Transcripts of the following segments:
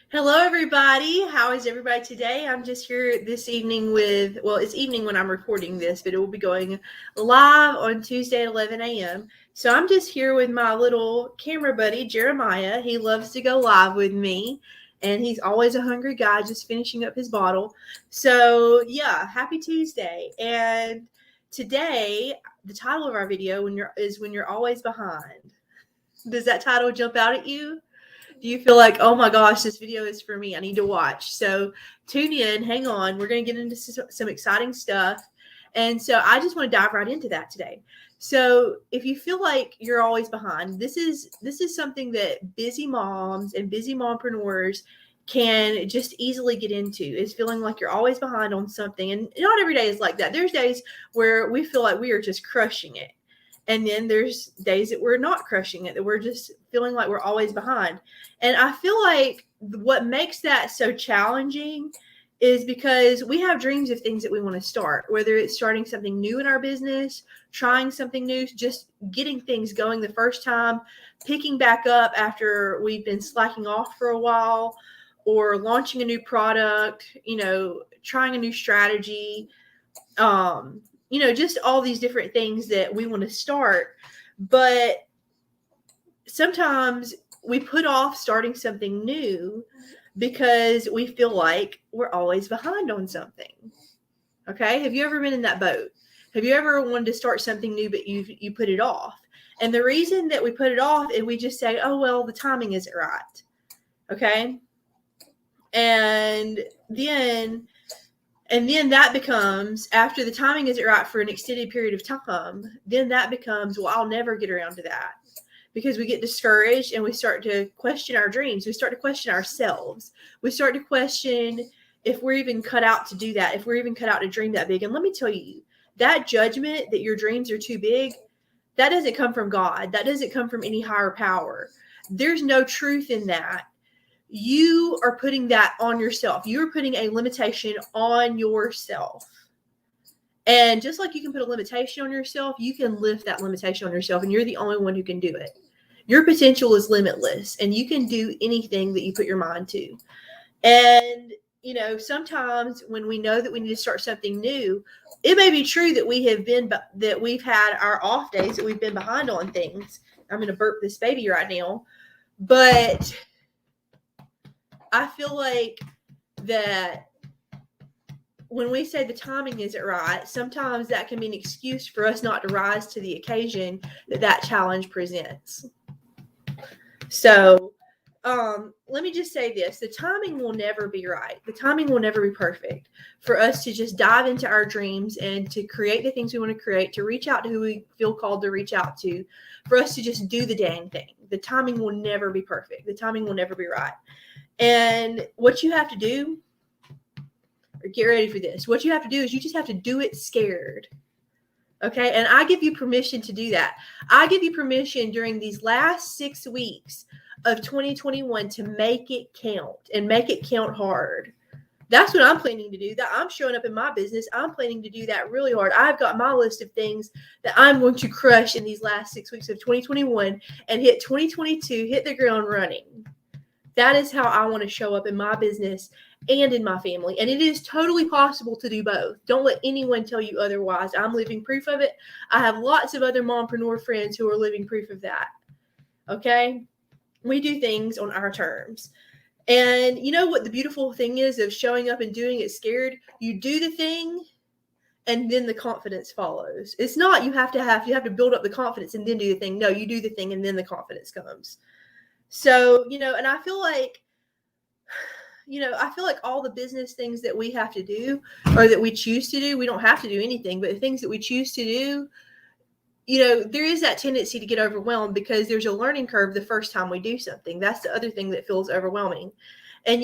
Hello, everybody. How is everybody today? I'm just here this evening it's evening when I'm recording this, but it will be going live on Tuesday at 11 a.m. So I'm just here with my little camera buddy, Jeremiah. He loves to go live with me, and he's always a hungry guy just finishing up his bottle. So, yeah, happy Tuesday. And today, the title of our video is When You're Always Behind. Does that title jump out at you? Do you feel like, oh my gosh, this video is for me? I need to watch. So tune in, hang on. We're going to get into some exciting stuff. And so I just want to dive right into that today. So if you feel like you're always behind, this is something that busy moms and busy mompreneurs can just easily get into, is feeling like you're always behind on something. And not every day is like that. There's days where we feel like we are just crushing it. And then there's days that we're not crushing it, that we're just feeling like we're always behind. And I feel like what makes that so challenging is because we have dreams of things that we want to start, whether it's starting something new in our business, trying something new, just getting things going the first time, picking back up after we've been slacking off for a while, or launching a new product, trying a new strategy, just all these different things that we want to start. But sometimes we put off starting something new because we feel like we're always behind on something. Okay? Have you ever been in that boat? Have you ever wanted to start something new, but you put it off? And the reason that we put it off is we just say, oh, well, the timing isn't right. Okay? And then that becomes, after the timing isn't right for an extended period of time, then that becomes, well, I'll never get around to that. Because we get discouraged and we start to question our dreams. We start to question ourselves. We start to question if we're even cut out to do that, if we're even cut out to dream that big. And let me tell you, that judgment that your dreams are too big, that doesn't come from God. That doesn't come from any higher power. There's no truth in that. You are putting that on yourself. You're putting a limitation on yourself. And just like you can put a limitation on yourself, you can lift that limitation on yourself, and you're the only one who can do it. Your potential is limitless, and you can do anything that you put your mind to. And, sometimes when we know that we need to start something new, it may be true that we've had our off days, that we've been behind on things. I'm going to burp this baby right now. But I feel like that when we say the timing isn't right, sometimes that can be an excuse for us not to rise to the occasion that challenge presents. So let me just say this. The timing will never be right. The timing will never be perfect for us to just dive into our dreams and to create the things we want to create, to reach out to who we feel called to reach out to, for us to just do the dang thing. The timing will never be perfect. The timing will never be right. And what you have to do, or get ready for this, what you have to do is you just have to do it scared. Okay? And I give you permission to do that. I give you permission during these last 6 weeks of 2021 to make it count, and make it count hard. That's what I'm planning to do. That I'm showing up in my business. I'm planning to do that really hard. I've got my list of things that I'm going to crush in these last 6 weeks of 2021 and hit 2022, hit the ground running. That is how I want to show up in my business and in my family. And it is totally possible to do both. Don't let anyone tell you otherwise. I'm living proof of it. I have lots of other mompreneur friends who are living proof of that. Okay? We do things on our terms. And you know what the beautiful thing is of showing up and doing it scared? You do the thing, and then the confidence follows. It's not you have to build up the confidence and then do the thing. No, you do the thing and then the confidence comes. So, and I feel like all the business things that we have to do, or that we choose to do, we don't have to do anything, but the things that we choose to do, there is that tendency to get overwhelmed because there's a learning curve the first time we do something. That's the other thing that feels overwhelming. And,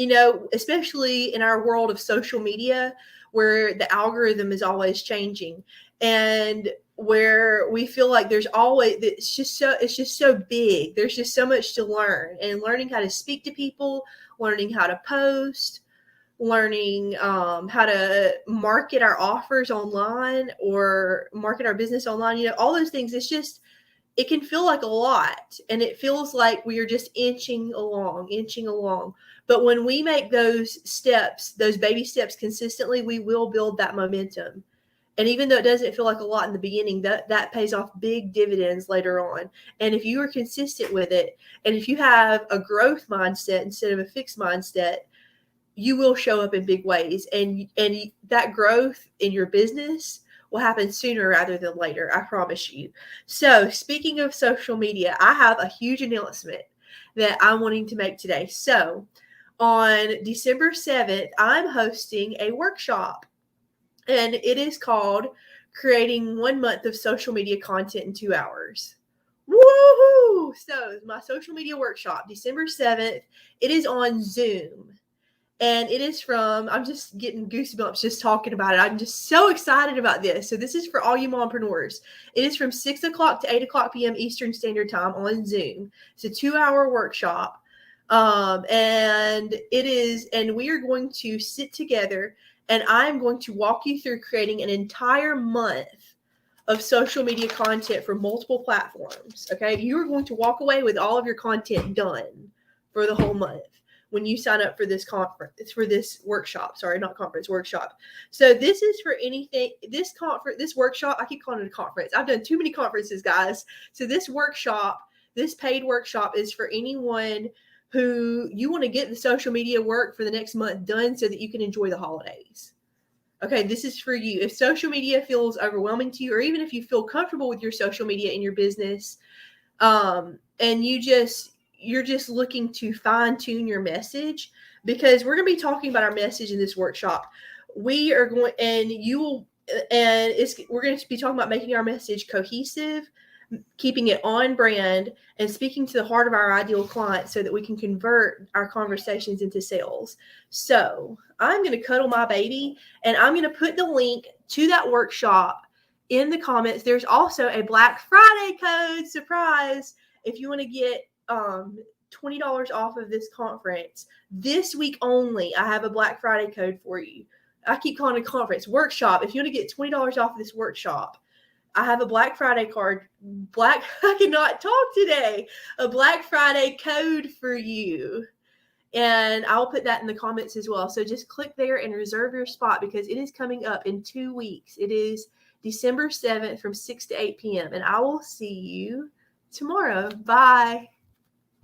especially in our world of social media, where the algorithm is always changing, and where we feel like it's just so big. There's just so much to learn, and learning how to speak to people, learning how to post, learning how to market our offers online or market our business online, all those things. it can feel like a lot, and it feels like we are just inching along. But when we make those steps, those baby steps consistently, we will build that momentum. And even though it doesn't feel like a lot in the beginning, that pays off big dividends later on. And if you are consistent with it, and if you have a growth mindset instead of a fixed mindset, you will show up in big ways. And that growth in your business will happen sooner rather than later. I promise you. So speaking of social media, I have a huge announcement that I'm wanting to make today. So on December 7th, I'm hosting a workshop, and it is called Creating 1 Month of Social Media Content in 2 Hours. Woohoo! So my social media workshop, December 7th, it is on Zoom. And it is from, I'm just getting goosebumps just talking about it. I'm just so excited about this. So this is for all you mompreneurs. It is from 6 o'clock to 8 o'clock p.m. Eastern Standard Time on Zoom. It's a 2-hour workshop. And we are going to sit together, and I'm going to walk you through creating an entire month of social media content for multiple platforms. Okay. You are going to walk away with all of your content done for the whole month when you sign up for this conference. It's for this workshop. Sorry, not conference, workshop. So this is for anything, this workshop, I keep calling it a conference. I've done too many conferences, guys. So this workshop, this paid workshop is for anyone who you want to get the social media work for the next month done so that you can enjoy the holidays. Okay, this is for you. If social media feels overwhelming to you, or even if you feel comfortable with your social media in your business, and you're just looking to fine tune your message, because we're going to be talking about our message in this workshop. We're going to be talking about making our message cohesive, keeping it on brand, and speaking to the heart of our ideal client so that we can convert our conversations into sales. So I'm going to cuddle my baby, and I'm going to put the link to that workshop in the comments. There's also a Black Friday code, surprise, if you want to get $20 off of this conference. This week only, I have a Black Friday code for you. I keep calling it a conference, workshop. If you want to get $20 off of this workshop, I have a Black Friday I cannot talk today. A Black Friday code for you. And I'll put that in the comments as well. So just click there and reserve your spot, because it is coming up in 2 weeks. It is December 7th from 6 to 8 p.m. And I will see you tomorrow. Bye.